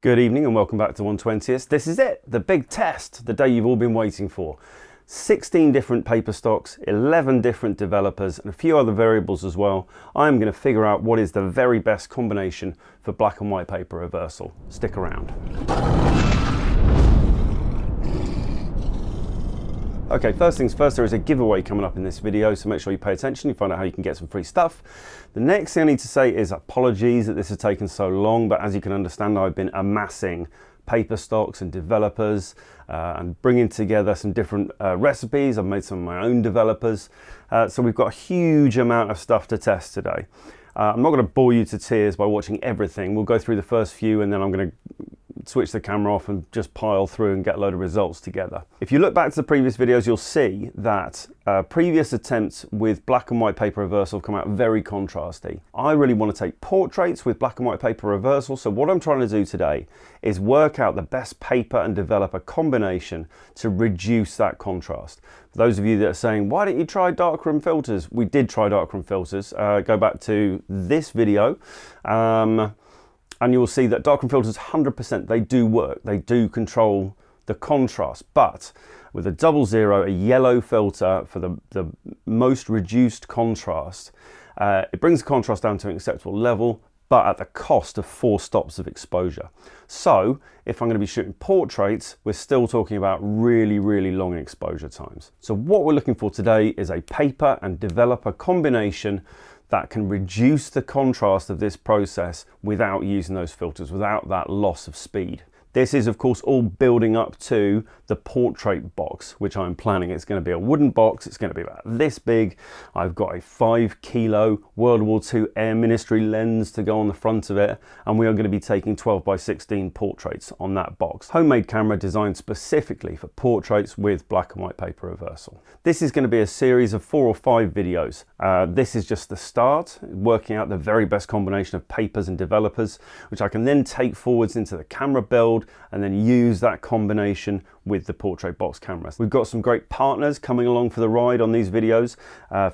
Good evening and welcome back to 120th. This is it, the big test, the day you've all been waiting for. 16 different paper stocks, 11 different developers and a few other variables as well. I'm going to figure out what is the very best combination for black and white paper reversal. Stick around. Okay, first things first, there is a giveaway coming up in this video, so make sure you pay attention, you find out how you can get some free stuff. The next thing I need to say is apologies that this has taken so long, but as you can understand, I've been amassing paper stocks and developers and bringing together some different recipes. I've made some of my own developers, so we've got a huge amount of stuff to test today. I'm not going to bore you to tears by watching everything. We'll go through the first few and then I'm going to switch the camera off and just pile through and get a load of results together. If you look back to the previous videos, you'll see that previous attempts with black and white paper reversal have come out very contrasty. I really want to take portraits with black and white paper reversal, so what I'm trying to do today is work out the best paper and developer combination to reduce that contrast. For those of you that are saying, why don't you try darkroom filters? We did try darkroom filters. Go back to this video. And you will see that darkroom filters 100%, they do work. They do control the contrast, but with a 00, a yellow filter for the most reduced contrast, it brings the contrast down to an acceptable level, but at the cost of 4 stops of exposure. So if I'm going to be shooting portraits, we're still talking about really, really long exposure times. So what we're looking for today is a paper and developer combination that can reduce the contrast of this process without using those filters, without that loss of speed. This is of course all building up to the portrait box, which I'm planning. It's going to be a wooden box, it's going to be about this big. I've got a 5 kilo World War II Air Ministry lens to go on the front of it, and we are going to be taking 12x16 portraits on that box. Homemade camera designed specifically for portraits with black and white paper reversal. This is going to be a series of 4 or 5 videos. This is just the start, working out the very best combination of papers and developers, which I can then take forwards into the camera build and then use that combination with the portrait box cameras. We've got some great partners coming along for the ride on these videos.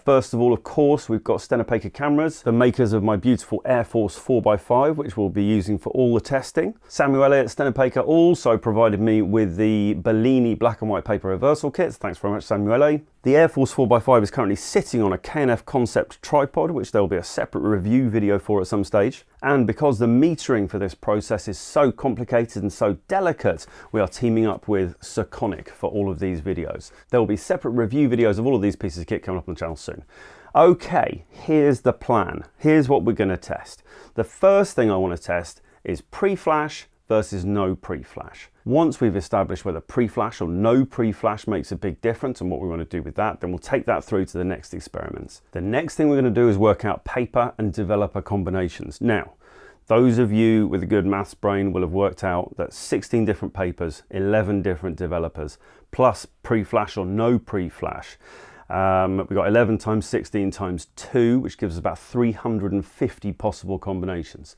First of all, of course, we've got Stenopeka cameras, the makers of my beautiful Air Force 4x5, which we'll be using for all the testing. Samuele at Stenopeka also provided me with the Bellini black and white paper reversal kits. Thanks very much, Samuele. The Air Force 4x5 is currently sitting on a K&F Concept tripod, which there'll be a separate review video for at some stage. And because the metering for this process is so complicated and so delicate, we are teaming up with Seconic for all of these videos. There will be separate review videos of all of these pieces of kit coming up on the channel soon. Okay, here's the plan. Here's what we're going to test. The first thing I want to test is pre-flash versus no pre-flash. Once we've established whether pre-flash or no pre-flash makes a big difference and what we want to do with that, then we'll take that through to the next experiments. The next thing we're going to do is work out paper and developer combinations. Now, those of you with a good maths brain will have worked out that 16 different papers, 11 different developers, plus pre-flash or no pre-flash. We've got 11 times 16 times 2, which gives us about 350 possible combinations.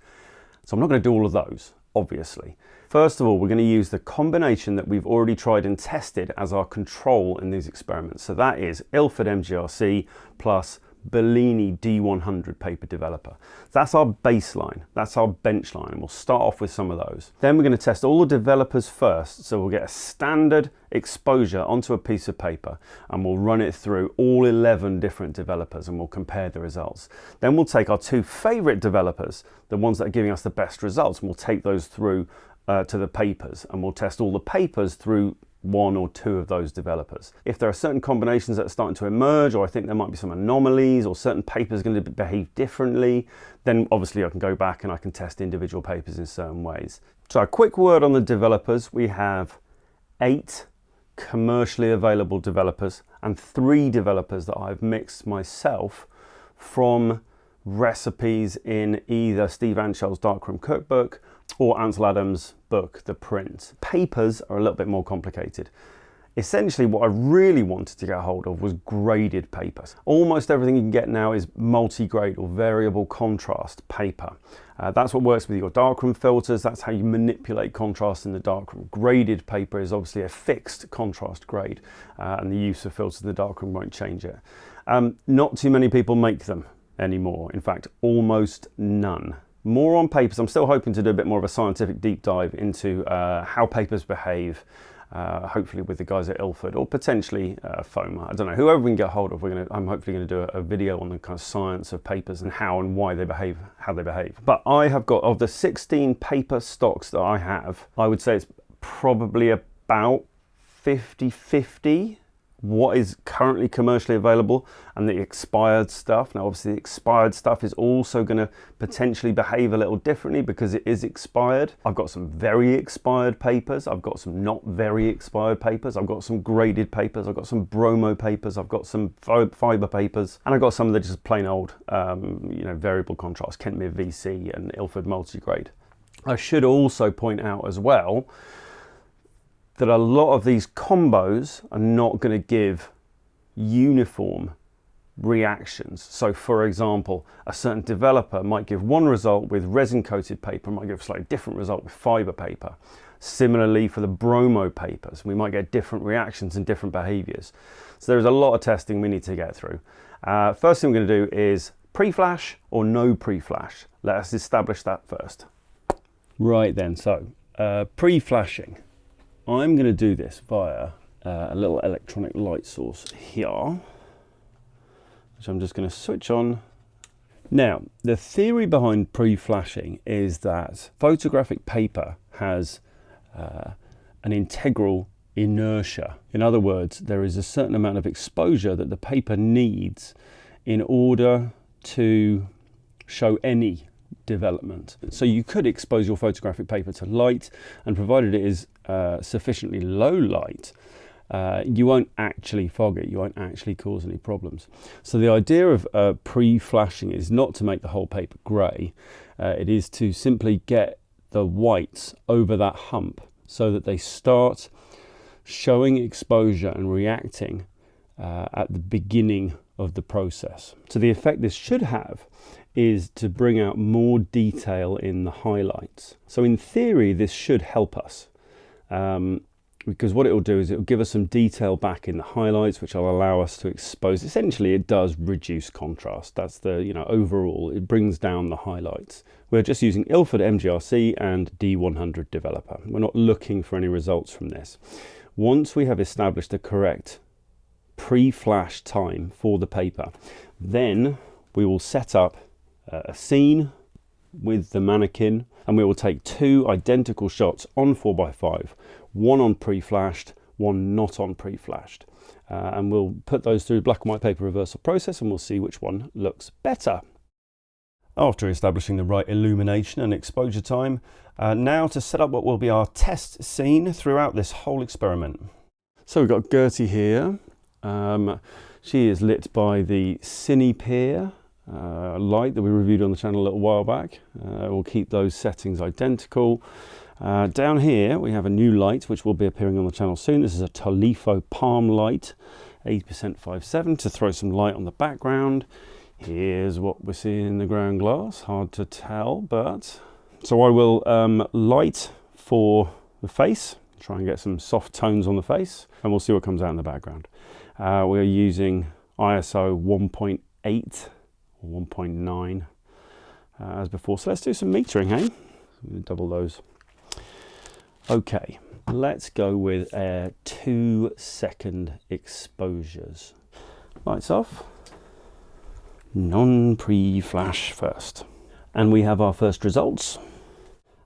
So I'm not going to do all of those, obviously. First of all, we're going to use the combination that we've already tried and tested as our control in these experiments. So that is Ilford MGRC plus Bellini D100 paper developer. That's our baseline, that's our bench line, and we'll start off with some of those. Then we're going to test all the developers first, so we'll get a standard exposure onto a piece of paper and we'll run it through all 11 different developers and we'll compare the results. Then we'll take our 2 favorite developers, the ones that are giving us the best results, and we'll take those through to the papers, and we'll test all the papers through 1 or 2 of those developers. If there are certain combinations that are starting to emerge, or I think there might be some anomalies, or certain papers are going to behave differently, then obviously I can go back and I can test individual papers in certain ways. So a quick word on the developers. We have 8 commercially available developers and 3 developers that I've mixed myself from recipes in either Steve Anshell's Darkroom Cookbook or Ansel Adams' book, The Print. Papers are a little bit more complicated. Essentially, what I really wanted to get hold of was graded papers. Almost everything you can get now is multi-grade or variable contrast paper. That's what works with your darkroom filters. That's how you manipulate contrast in the darkroom. Graded paper is obviously a fixed contrast grade, and the use of filters in the darkroom won't change it. Not too many people make them anymore. In fact, almost none. more on papers. I'm still hoping to do a bit more of a scientific deep dive into how papers behave, hopefully with the guys at Ilford, or potentially FOMA. I don't know, whoever we can get hold of. I'm hopefully going to do a video on the kind of science of papers and how and why they behave, how they behave. But I have got, of the 16 paper stocks that I have, I would say it's probably about 50-50 what is currently commercially available and the expired stuff. Now obviously the expired stuff is also going to potentially behave a little differently because it is expired. I've got some very expired papers, I've got some not very expired papers, I've got some graded papers, I've got some bromo papers, I've got some fibre papers, and I've got some that are just plain old you know, variable contrast, Kentmere VC and Ilford multigrade. I should also point out as well that a lot of these combos are not going to give uniform reactions. So for example, a certain developer might give one result with resin coated paper, might give a slightly different result with fiber paper. Similarly for the bromo papers, we might get different reactions and different behaviors. So there's a lot of testing we need to get through. First thing we're going to do is pre-flash or no pre-flash. Let us establish that first. Right then, so pre-flashing. I'm going to do this via a little electronic light source here, which I'm just going to switch on. Now, the theory behind pre-flashing is that photographic paper has an integral inertia. In other words, there is a certain amount of exposure that the paper needs in order to show any development. So you could expose your photographic paper to light, and provided it is sufficiently low light, you won't actually fog it, you won't actually cause any problems. So the idea of pre-flashing is not to make the whole paper grey, it is to simply get the whites over that hump so that they start showing exposure and reacting at the beginning of the process. So the effect this should have is to bring out more detail in the highlights. So in theory, this should help us because what it will do is it will give us some detail back in the highlights, which will allow us to expose. Essentially, it does reduce contrast. That's the, you know, overall, it brings down the highlights. We're just using Ilford MGRC and D100 developer. We're not looking for any results from this. Once we have established the correct pre-flash time for the paper, then we will set up a scene with the mannequin, and we will take two identical shots on 4x5, one on pre-flashed, one not on pre-flashed, and we'll put those through black and white paper reversal process, and we'll see which one looks better. After establishing the right illumination and exposure time, now to set up what will be our test scene throughout this whole experiment. So we've got Gertie here. She is lit by the Cine Pier light that we reviewed on the channel a little while back. We'll keep those settings identical. Down here we have a new light which will be appearing on the channel soon. This is a Tolifo Palm light, 80% 5.7, to throw some light on the background. Here's what we're seeing in the ground glass, hard to tell, but... So I will light for the face, try and get some soft tones on the face, and we'll see what comes out in the background. We're using ISO 1.8 or 1.9 as before. So let's do some metering, hey? Double those. Okay, let's go with 2-second exposures. Lights off. Non-pre-flash first. And we have our first results.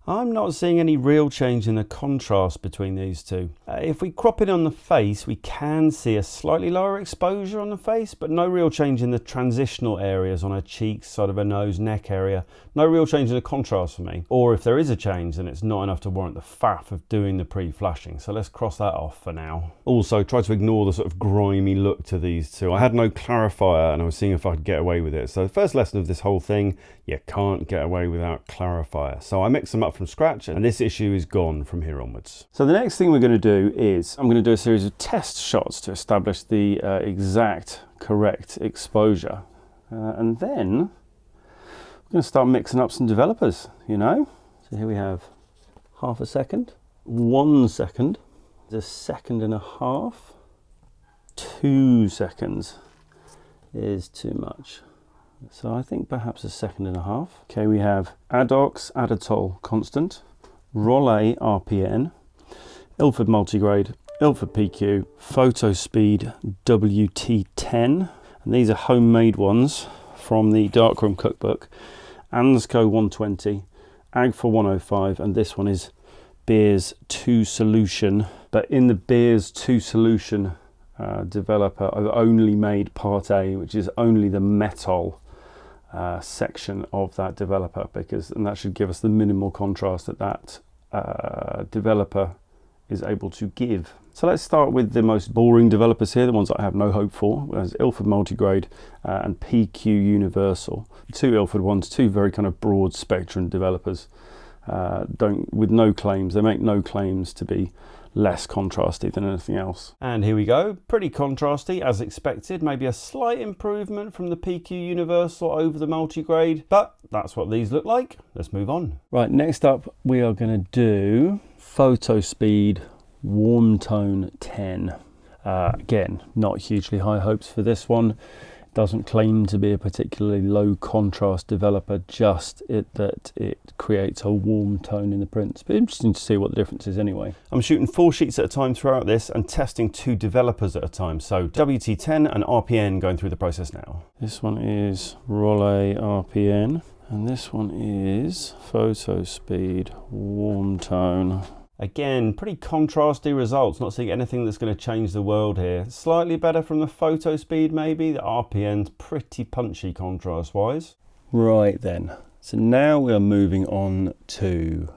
I'm not seeing any real change in the contrast between these two. If we crop it on the face, we can see a slightly lower exposure on the face, but no real change in the transitional areas on her cheeks, side of her nose, neck area. No real change in the contrast for me. Or if there is a change, then it's not enough to warrant the faff of doing the pre-flashing. So let's cross that off for now. Also, try to ignore the sort of grimy look to these two. I had no clarifier and I was seeing if I could get away with it. So the first lesson of this whole thing, you can't get away without clarifier. So I mixed them up from scratch, and this issue is gone from here onwards. So the next thing we're going to do is I'm going to do a series of test shots to establish the exact correct exposure, and then we're going to start mixing up some developers, you know. So here we have 1/2 second, 1 second, 1.5 seconds, 2 seconds is too much. So I think perhaps 1.5 seconds. Okay, we have Adox Adatol Constant, Rollet RPN, Ilford Multigrade, Ilford PQ, Photo Speed WT10, and these are homemade ones from the Darkroom cookbook, Ansco 120, Agfa 105, and this one is Beers 2 Solution. But in the Beers 2 Solution developer, I've only made part A, which is only the metal section of that developer, and that should give us the minimal contrast that developer is able to give. So let's start with the most boring developers here, the ones that I have no hope for. There's Ilford Multigrade and PQ Universal. Two Ilford ones, two very kind of broad spectrum developers. With no claims. They make no claims to be less contrasty than anything else. And here we go, pretty contrasty as expected, maybe a slight improvement from the PQ Universal over the Multigrade, but that's what these look like. Let's move on. Right, next up we are going to do Photo Speed Warm Tone 10. Again, not hugely high hopes for this one. Doesn't claim to be a particularly low contrast developer, just that it creates a warm tone in the prints. But interesting to see what the difference is anyway. I'm shooting 4 sheets at a time throughout this and testing 2 developers at a time. So WT10 and RPN going through the process now. This one is Rollet RPN and this one is Photo Speed Warm Tone. Again, pretty contrasty results, not seeing anything that's going to change the world here. Slightly better from the Photo Speed maybe, the RPN's pretty punchy contrast-wise. Right then, so now we are moving on to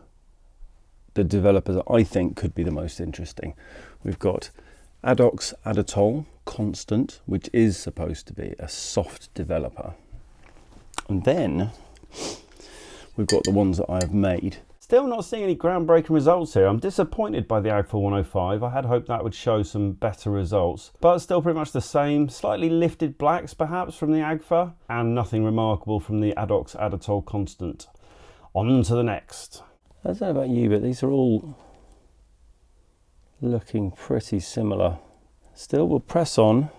the developer that I think could be the most interesting. We've got Adox Adatol Constant, which is supposed to be a soft developer. And then we've got the ones that I have made. Still not seeing any groundbreaking results here. I'm disappointed by the Agfa 105. I had hoped that would show some better results, but still pretty much the same. Slightly lifted blacks perhaps from the Agfa, and nothing remarkable from the Adox Adatol Constant. On to the next. I don't know about you, but these are all looking pretty similar. Still, we'll press on.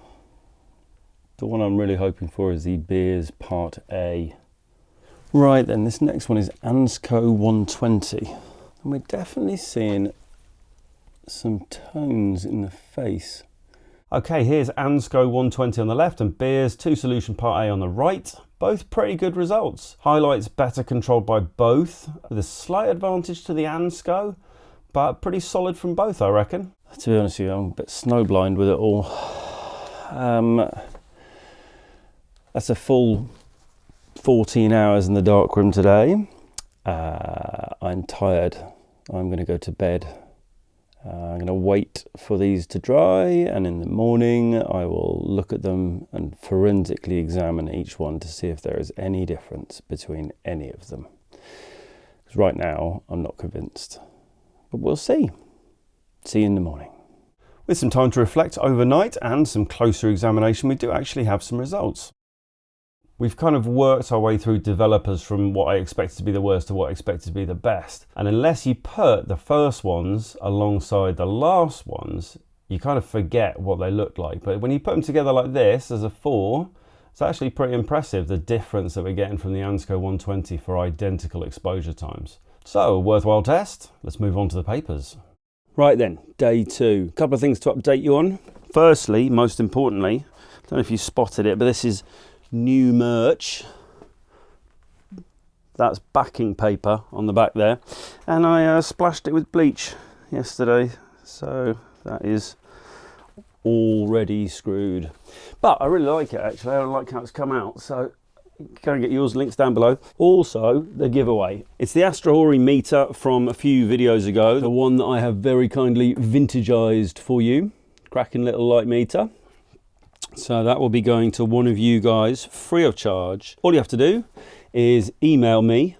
The one I'm really hoping for is the Beers Part A. Right then, this next one is Ansco 120. And we're definitely seeing some tones in the face. Okay, here's Ansco 120 on the left and Beers 2 Solution Part A on the right. Both pretty good results. Highlights better controlled by both, with a slight advantage to the Ansco, but pretty solid from both, I reckon. To be honest with you, I'm a bit snowblind with it all. That's a full 14 hours in the darkroom today. I'm tired. I'm going to go to bed. I'm going to wait for these to dry, and in the morning I will look at them and forensically examine each one to see if there is any difference between any of them. Because right now I'm not convinced, but we'll see. See you in the morning. With some time to reflect overnight and some closer examination, we do actually have some results. We've kind of worked our way through developers from what I expected to be the worst to what I expected to be the best. And unless you put the first ones alongside the last ones, you kind of forget what they look like. But when you put them together like this as a 4, it's actually pretty impressive, the difference that we're getting from the Ansco 120 for identical exposure times. So, a worthwhile test. Let's move on to the papers. Right then, day 2. A couple of things to update you on. Firstly, most importantly, I don't know if you spotted it, but this is new merch. That's backing paper on the back there, and I splashed it with bleach yesterday, so that is already screwed. But I really like it actually. I like how it's come out, so go and get yours, links down below. Also, the giveaway. It's the Astrahori meter from a few videos ago, the one that I have very kindly vintageized for you. Cracking little light meter. So that will be going to one of you guys free of charge. All you have to do is email me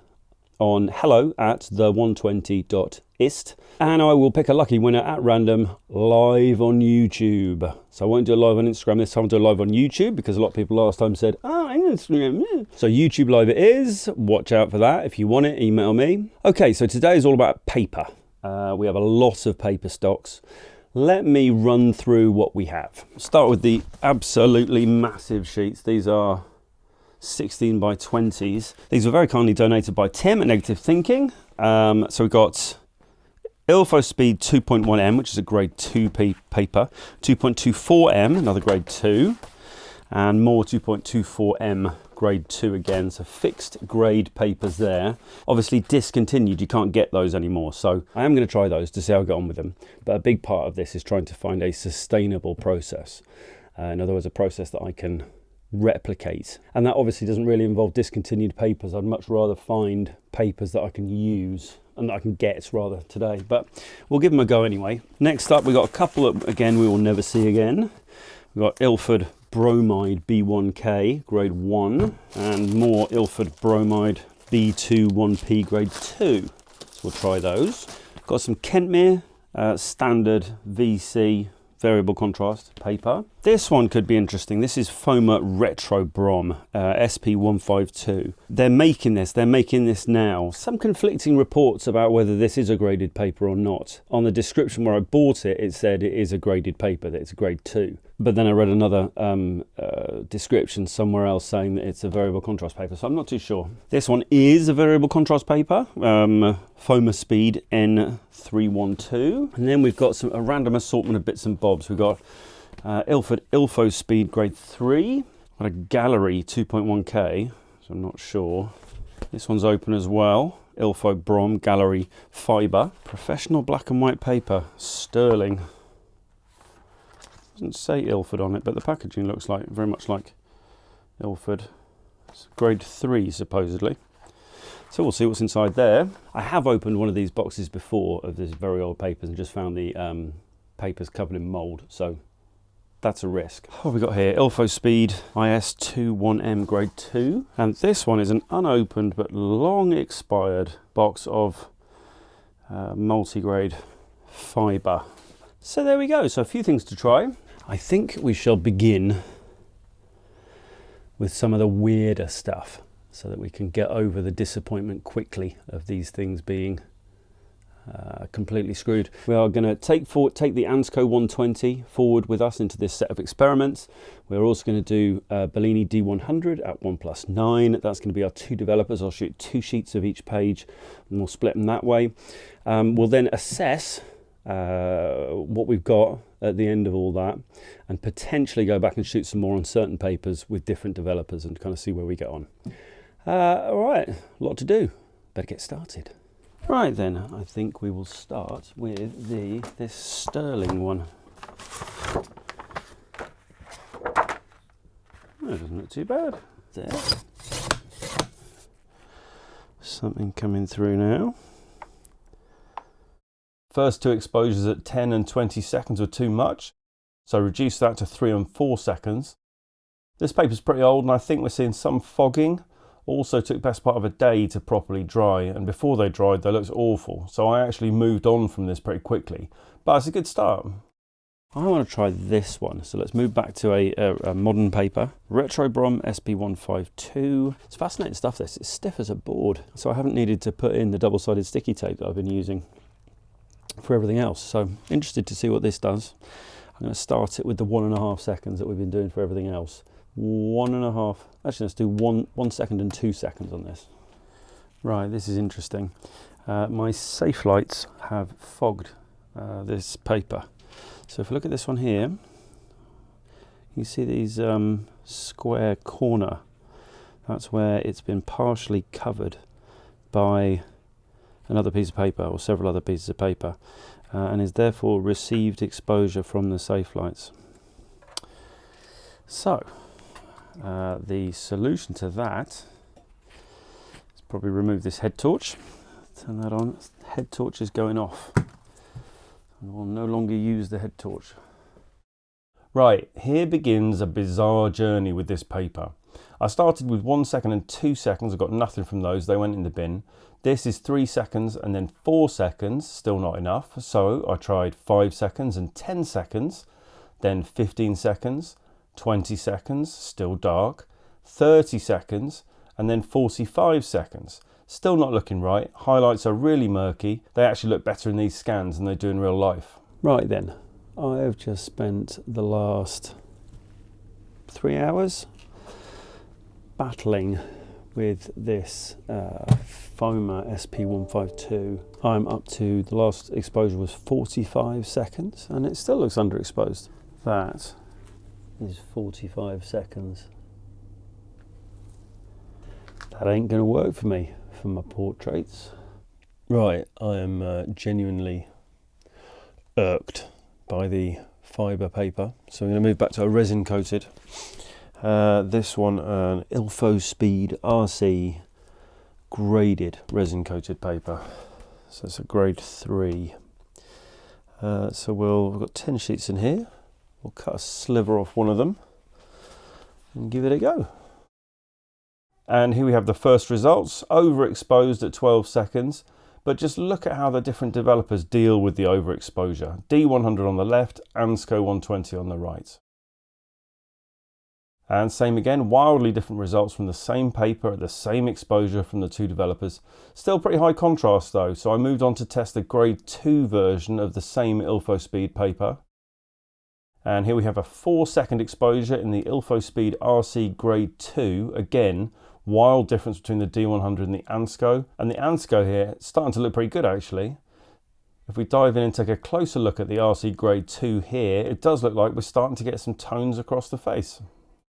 on hello@the120.ist and I will pick a lucky winner at random live on YouTube. So I won't do a live on Instagram this time, I'll do a live on YouTube because a lot of people last time said, oh, Instagram. So YouTube live it is. Watch out for that. If you want it, email me. Okay, so today is all about paper. We have a lot of paper stocks. Let me run through what we have. Start with the absolutely massive sheets. These are 16 by 20s. These were very kindly donated by Tim at Negative Thinking. So we've got Ilfo Speed 2.1M, which is a grade 2 paper, 2.24M, another grade 2, and more 2.24M grade 2 again, so fixed grade papers there. Obviously discontinued, you can't get those anymore, so I am going to try those to see how I get on with them. But a big part of this is trying to find a sustainable process. In other words, a process that I can replicate, and that obviously doesn't really involve discontinued papers. I'd much rather find papers that I can use and that I can get rather today, but we'll give them a go anyway. Next up, we've got a couple that again we will never see again. We've got Ilford Bromide B1K grade 1 and more Ilford Bromide B2 1P grade 2. So we'll try those. Got some Kentmere standard VC variable contrast paper. This one could be interesting. This is Foma Retro Brom SP152. They're making this now. Some conflicting reports about whether this is a graded paper or not. On the description where I bought it, it said it is a graded paper, that it's a grade 2. But then I read another description somewhere else saying that it's a variable contrast paper, so I'm not too sure. This one is a variable contrast paper, Foma Speed N312. And then we've got a random assortment of bits and bobs. We've got Ilford Ilfo Speed grade 3, got a Gallery 2.1K, so I'm not sure. This one's open as well. Ilfo Brom Gallery Fibre. Professional black and white paper, sterling. Doesn't say Ilford on it, but the packaging looks like very much like Ilford. It's grade 3 supposedly. So we'll see what's inside there. I have opened one of these boxes before of these very old papers and just found the papers covered in mould, so that's a risk. What have we got here? Ilfo Speed IS21M grade 2. And this one is an unopened but long expired box of multi-grade fibre. So there we go, so a few things to try. I think we shall begin with some of the weirder stuff so that we can get over the disappointment quickly of these things being completely screwed. We are going to take the Ansco 120 forward with us into this set of experiments. We're also going to do Bellini D100 at 1+9. That's going to be our 2 developers. I'll shoot 2 sheets of each page and we'll split them that way. We'll then assess what we've got at the end of all that and potentially go back and shoot some more on certain papers with different developers and kind of see where we get on. All right, a lot to do. Better get started. Right then, I think we will start with this sterling one. That doesn't look too bad. There. Something coming through now. First 2 exposures at 10 and 20 seconds were too much, so reduce that to 3 and 4 seconds. This paper's pretty old and I think we're seeing some fogging. Also took best part of a day to properly dry, and before they dried they looked awful, so I actually moved on from this pretty quickly, but it's a good start. I want to try this one, so let's move back to a modern paper. Retro Brom SP152. It's fascinating stuff this, it's stiff as a board, so I haven't needed to put in the double-sided sticky tape that I've been using for everything else, so interested to see what this does. I'm going to start it with the 1.5 seconds that we've been doing for everything else. 1.5, actually let's do 1 second and 2 seconds on this. Right, this is interesting. My safe lights have fogged this paper. So if we look at this one here, you see these square corner. That's where it's been partially covered by another piece of paper or several other pieces of paper and is therefore received exposure from the safe lights. So the solution to that is probably remove this head torch, turn that on. Head torch is going off and we'll no longer use the head torch. Right, here begins a bizarre journey with this paper. I started with 1 second and 2 seconds. I got nothing from those, they went in the bin. This is 3 seconds and then 4 seconds, still not enough. So I tried 5 seconds and 10 seconds, then 15 seconds, 20 seconds, still dark, 30 seconds, and then 45 seconds. Still not looking right. Highlights are really murky. They actually look better in these scans than they do in real life. Right then, I have just spent the last 3 hours battling with this Foma SP152. I'm up to, the last exposure was 45 seconds and it still looks underexposed. That is 45 seconds. That ain't gonna work for me for my portraits. Right, I am genuinely irked by the fibre paper, so I'm going to move back to a resin coated. This one, an Ilfospeed RC graded resin coated paper, so it's a grade 3. So we've got 10 sheets in here. We'll cut a sliver off one of them and give it a go. And here we have the first results, overexposed at 12 seconds. But just look at how the different developers deal with the overexposure. D100 on the left, Ansco 120 on the right. And same again, wildly different results from the same paper at the same exposure from the two developers. Still pretty high contrast though, so I moved on to test the grade 2 version of the same Ilfospeed paper. And here we have a 4-second exposure in the Ilfospeed RC grade 2, again, wild difference between the D100 and the Ansco. And the Ansco here, it's starting to look pretty good actually. If we dive in and take a closer look at the RC grade 2 here, it does look like we're starting to get some tones across the face.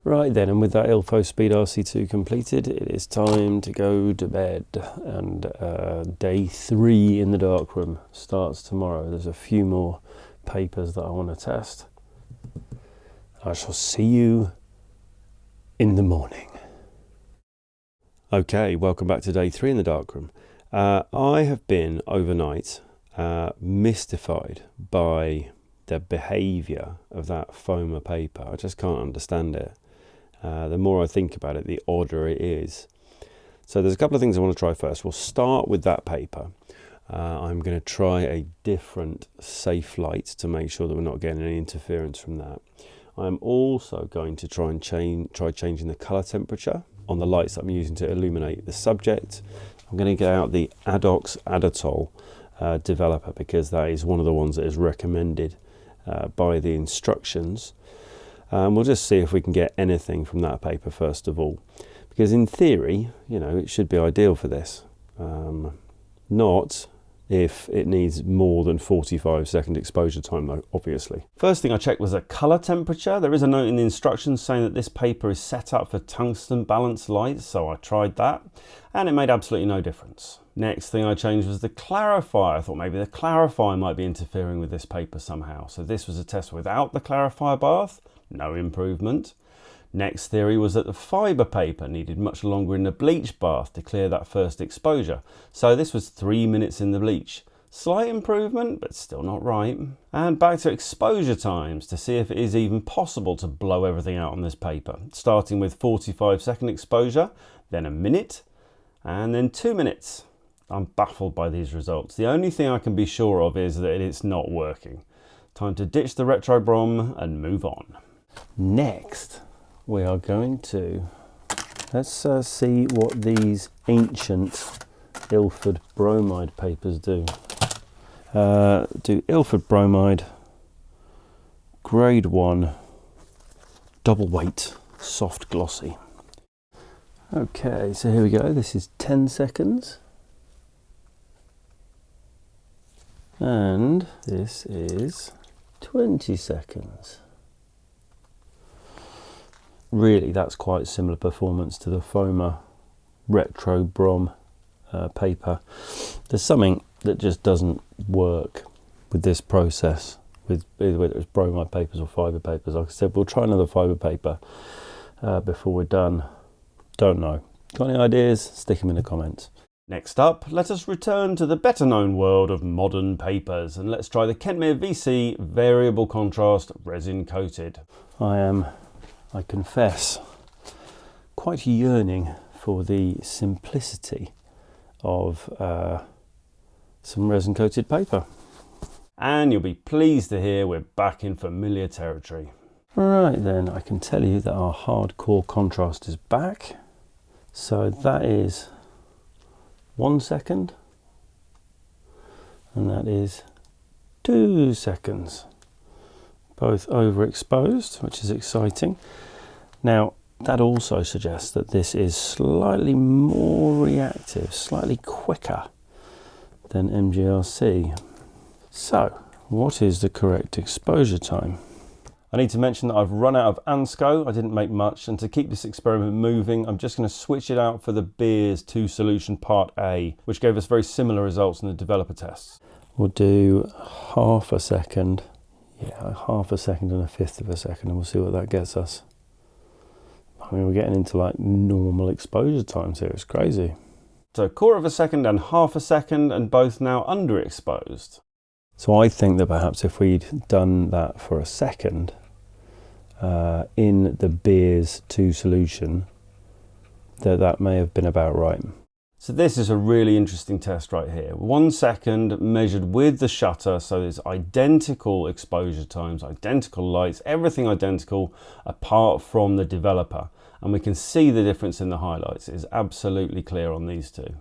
Right then, and with that Ilfospeed RC2 completed, it is time to go to bed. And day 3 in the darkroom starts tomorrow. There's a few more papers that I want to test. I shall see you in the morning. Okay, welcome back to day 3 in the darkroom. I have been overnight mystified by the behaviour of that Foma paper. I just can't understand it. The more I think about it, the odder it is. So there's a couple of things I want to try first. We'll start with that paper. I'm going to try a different safe light to make sure that we're not getting any interference from that. I'm also going to try and try changing the colour temperature on the lights that I'm using to illuminate the subject. I'm going to get out the Adox Adatol developer because that is one of the ones that is recommended by the instructions. We'll just see if we can get anything from that paper first of all, because in theory, you know, it should be ideal for this. Not if it needs more than 45-second exposure time though, obviously. First thing I checked was a colour temperature. There is a note in the instructions saying that this paper is set up for tungsten balanced lights, so I tried that and it made absolutely no difference. Next thing I changed was the clarifier. I thought maybe the clarifier might be interfering with this paper somehow. So this was a test without the clarifier bath, no improvement. Next theory was that the fibre paper needed much longer in the bleach bath to clear that first exposure. So this was 3 minutes in the bleach. Slight improvement, but still not right. And back to exposure times to see if it is even possible to blow everything out on this paper. Starting with 45-second exposure, then a minute, and then 2 minutes. I'm baffled by these results. The only thing I can be sure of is that it's not working. Time to ditch the retro brom and move on. Next, we are going to, let's see what these ancient Ilford bromide papers do. Do Ilford bromide, grade 1, double weight, soft glossy. Okay, so here we go. This is 10 seconds. And this is 20 seconds. Really, that's quite similar performance to the Foma retro brom paper. There's something that just doesn't work with this process, with whether it's bromide papers or fibre papers. Like I said, we'll try another fibre paper before we're done. Don't know. Got any ideas? Stick them in the comments. Next up, let us return to the better known world of modern papers and let's try the Kentmere VC variable contrast resin coated. I confess, quite yearning for the simplicity of some resin coated paper. And you'll be pleased to hear we're back in familiar territory. Right then, I can tell you that our hardcore contrast is back. So that is 1 second, and that is 2 seconds. Both overexposed, which is exciting. Now, That also suggests that this is slightly more reactive, slightly quicker than MGRC. So, what is the correct exposure time? I need to mention that I've run out of Ansco. I didn't make much, and to keep this experiment moving, I'm just going to switch it out for the Beers 2 solution part A, which gave us very similar results in the developer tests. We'll do half a second, half a second and a fifth of a second, and we'll see what that gets us. I mean, we're getting into like normal exposure times here, it's crazy. So a quarter of a second and half a second, and both now underexposed. So I think that perhaps if we'd done that for a second in the Beers 2 solution, that may have been about right. So this is a really interesting test right here. 1 second measured with the shutter, so there's identical exposure times, identical lights, everything identical apart from the developer. And we can see the difference in the highlights. It is absolutely clear on these two.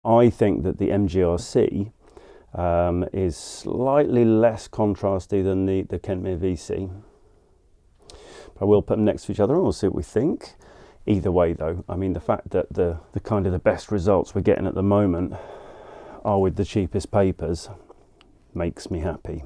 I think that the MGRC is slightly less contrasty than the Kentmere VC. But we'll put them next to each other and we'll see what we think. Either way though, I mean, the fact that the kind of the best results we're getting at the moment are with the cheapest papers makes me happy.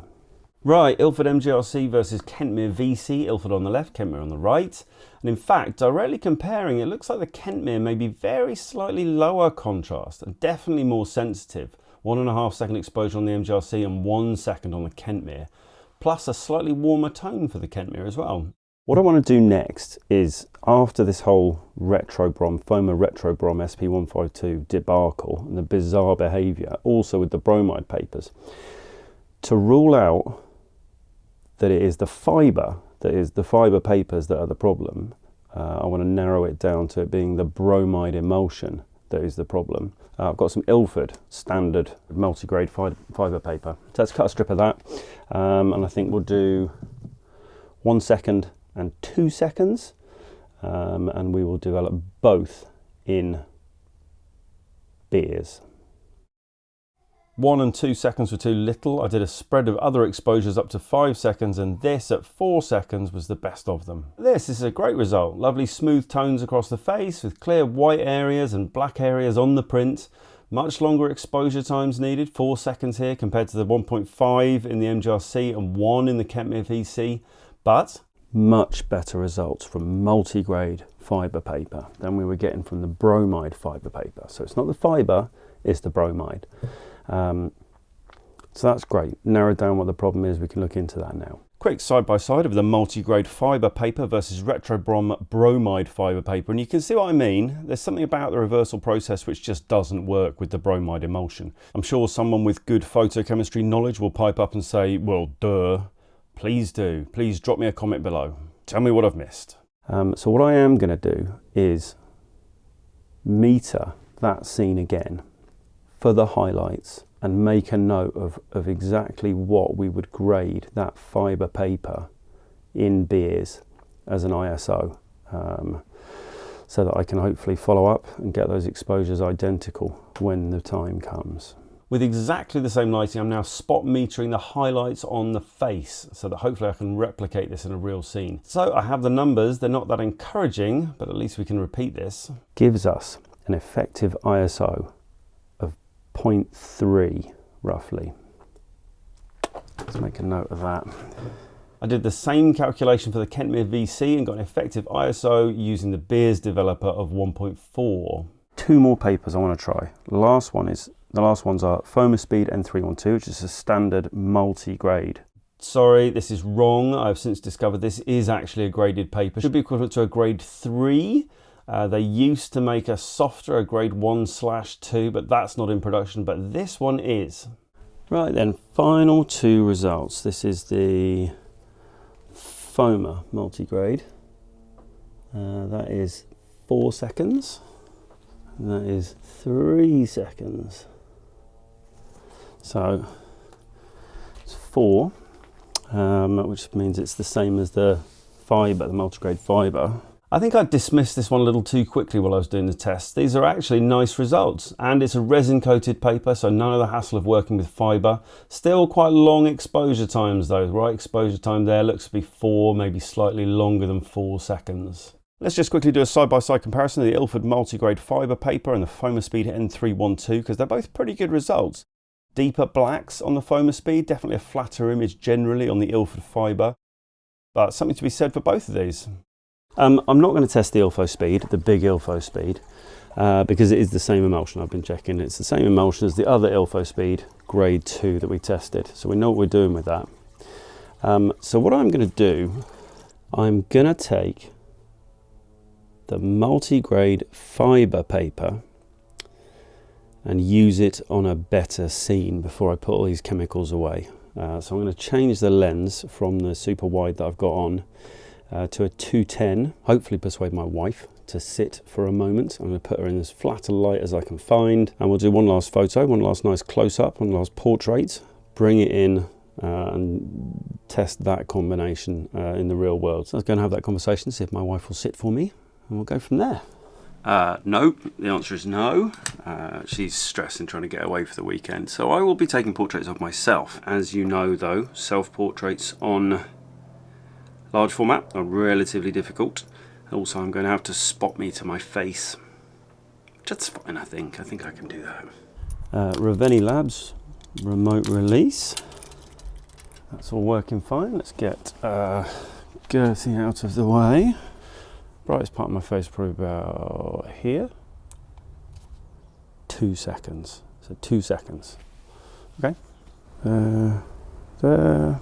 Right, Ilford MGRC versus Kentmere VC, Ilford on the left, Kentmere on the right. And in fact, directly comparing, it looks like the Kentmere may be very slightly lower contrast and definitely more sensitive. 1.5 second exposure on the MGRC and 1 second on the Kentmere, plus a slightly warmer tone for the Kentmere as well. What I want to do next is, after this whole retrobrom, FOMA retrobrom SP152 debacle and the bizarre behaviour, also with the bromide papers, to rule out that it is the fibre, that is the fibre papers that are the problem. I want to narrow it down to it being the bromide emulsion that is the problem. I've got some Ilford standard multi-grade fibre paper. So let's cut a strip of that, and I think we'll do 1 second and 2 seconds, and we will develop both in Beers. 1 and 2 seconds were too little. I did a spread of other exposures up to 5 seconds, and this at 4 seconds was the best of them. This is a great result. Lovely smooth tones across the face with clear white areas and black areas on the print. Much longer exposure times needed, 4 seconds here compared to the 1.5 in the MGRC and 1 in the Kentmere VC, but much better results from multi-grade fibre paper than we were getting from the bromide fibre paper. So it's not the fibre, it's the bromide. So that's great. Narrowed down what the problem is, we can look into that now. Quick side-by-side of the multi-grade fibre paper versus retrobrom bromide fibre paper, and you can see what I mean. There's something about the reversal process which just doesn't work with the bromide emulsion. I'm sure someone with good photochemistry knowledge will pipe up and say, well, duh. Please do. Please drop me a comment below. Tell me what I've missed. So what I am going to do is meter that scene again for the highlights and make a note of exactly what we would grade that fibre paper in Beers as an ISO, so that I can hopefully follow up and get those exposures identical when the time comes. With exactly the same lighting, I'm now spot metering the highlights on the face so that hopefully I can replicate this in a real scene. So I have the numbers, they're not that encouraging, but at least we can repeat this. Gives us an effective ISO of 0.3 roughly. Let's make a note of that. I did the same calculation for the Kentmere VC and got an effective ISO using the Beers developer of 1.4. 2 more papers I want to try. The last ones are FOMA Speed N312, which is a standard multi-grade. Sorry, this is wrong. I've since discovered this is actually a graded paper. It should be equivalent to a grade 3. They used to make a softer, a grade 1/2, but that's not in production, but this one is. Right then, final 2 results. This is the FOMA multi-grade. That is 4 seconds. And that is 3 seconds. So it's 4, which means it's the same as the fibre, the multigrade fibre. I think I dismissed this one a little too quickly while I was doing the test. These are actually nice results, and it's a resin coated paper, so none of the hassle of working with fibre. Still quite long exposure times though. Right exposure time there looks to be 4, maybe slightly longer than 4 seconds. Let's just quickly do a side-by-side comparison of the Ilford multigrade fibre paper and the Foamerspeed N312, because they're both pretty good results. Deeper blacks on the Foamerspeed, definitely a flatter image generally on the Ilford fibre, but something to be said for both of these. I'm not going to test the Ilfospeed, the big Ilfospeed, because it is the same emulsion. I've been checking. It's the same emulsion as the other Ilfospeed grade 2 that we tested, so we know what we're doing with that. So what I'm going to do, I'm going to take the multi-grade fibre paper and use it on a better scene before I put all these chemicals away. So I'm going to change the lens from the super wide that I've got on to a 210, hopefully persuade my wife to sit for a moment. I'm going to put her in as flat a light as I can find, and we'll do one last photo, one last nice close-up, one last portrait, bring it in and test that combination in the real world. So I was going to have that conversation, see if my wife will sit for me, and we'll go from there. No, the answer is no. She's stressing trying to get away for the weekend, so I will be taking portraits of myself. As you know though, self-portraits on large format are relatively difficult. Also, I'm going to have to spot me to my face. That's fine, I think. I think I can do that. Ravenni Labs remote release. That's all working fine. Let's get Gertie out of the way. Brightest part of my face probably about here. 2 seconds. So 2 seconds. Okay. There.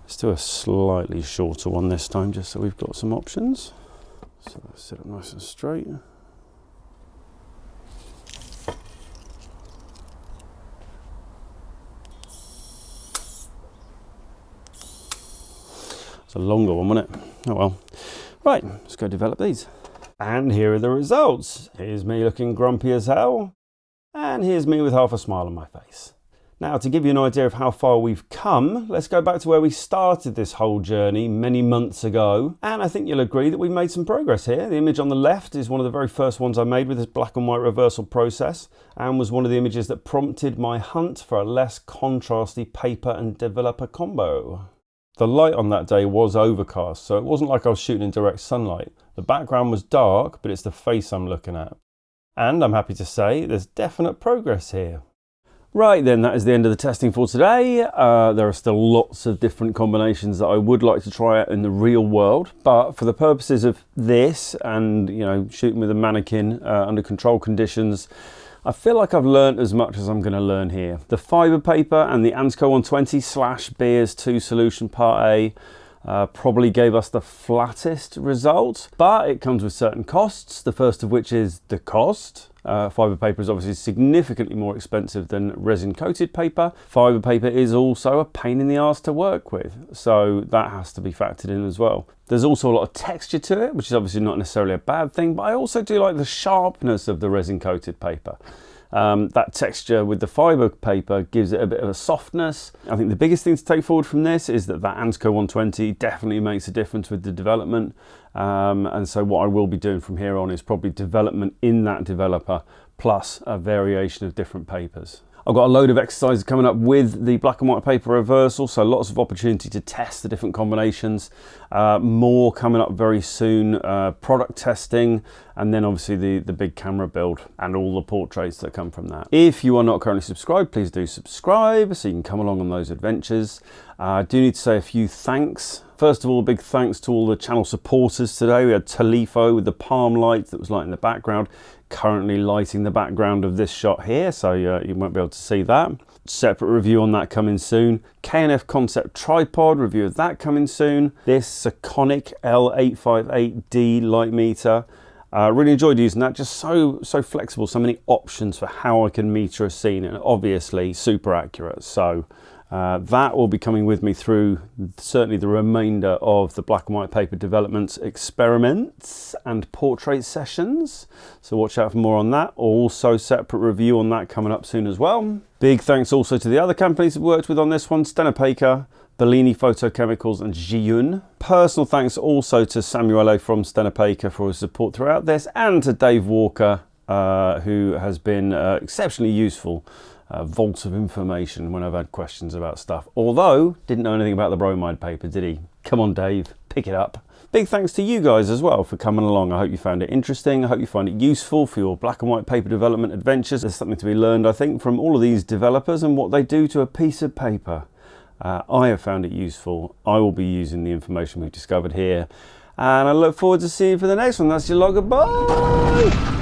Let's do a slightly shorter one this time, just so we've got some options. So let's sit up nice and straight. It's a longer one, wasn't it? Oh well. Right, let's go develop these. And here are the results. Here's me looking grumpy as hell. And here's me with half a smile on my face. Now, to give you an idea of how far we've come, let's go back to where we started this whole journey many months ago. And I think you'll agree that we've made some progress here. The image on the left is one of the very first ones I made with this black and white reversal process, and was one of the images that prompted my hunt for a less contrasty paper and developer combo. The light on that day was overcast, so it wasn't like I was shooting in direct sunlight. The background was dark, but it's the face I'm looking at. And I'm happy to say there's definite progress here. Right then, that is the end of the testing for today. There are still lots of different combinations that I would like to try out in the real world, but for the purposes of this and, you know, shooting with a mannequin under controlled conditions, I feel like I've learned as much as I'm going to learn here. The fibre paper and the Ansco 120/Beers 2 solution part A probably gave us the flattest result, but it comes with certain costs, the first of which is the cost. Fibre paper is obviously significantly more expensive than resin coated paper. Fibre paper is also a pain in the arse to work with, so that has to be factored in as well. There's also a lot of texture to it, which is obviously not necessarily a bad thing, but I also do like the sharpness of the resin coated paper. That texture with the fibre paper gives it a bit of a softness. I think the biggest thing to take forward from this is that Ansco 120 definitely makes a difference with the development. And so what I will be doing from here on is probably development in that developer plus a variation of different papers. I've got a load of exercises coming up with the black and white paper reversal, so lots of opportunity to test the different combinations. More coming up very soon, product testing, and then obviously the big camera build and all the portraits that come from that. If you are not currently subscribed, please do subscribe so you can come along on those adventures. I do need to say a few thanks. First of all, big thanks to all the channel supporters today. We had Talifo with the palm light that was lighting the background, currently lighting the background of this shot here, so you won't be able to see that. Separate review on that coming soon. K&F Concept Tripod, review of that coming soon. This Sekonic L858D light meter. Really enjoyed using that, just so flexible, so many options for how I can meter a scene, and obviously super accurate. So that will be coming with me through certainly the remainder of the black and white paper development experiments and portrait sessions. So watch out for more on that. Also separate review on that coming up soon as well. Big thanks also to the other companies that worked with on this one, Stenopeka, Bellini Photochemicals and Jiyun. Personal thanks also to Samuele from Stenopeka for his support throughout this, and to Dave Walker who has been exceptionally useful vault of information when I've had questions about stuff. Although, didn't know anything about the bromide paper, did he? Come on, Dave, pick it up. Big thanks to you guys as well for coming along. I hope you found it interesting. I hope you find it useful for your black and white paper development adventures. There's something to be learned, I think, from all of these developers and what they do to a piece of paper. I have found it useful. I will be using the information we've discovered here. And I look forward to seeing you for the next one. That's your logger. Bye!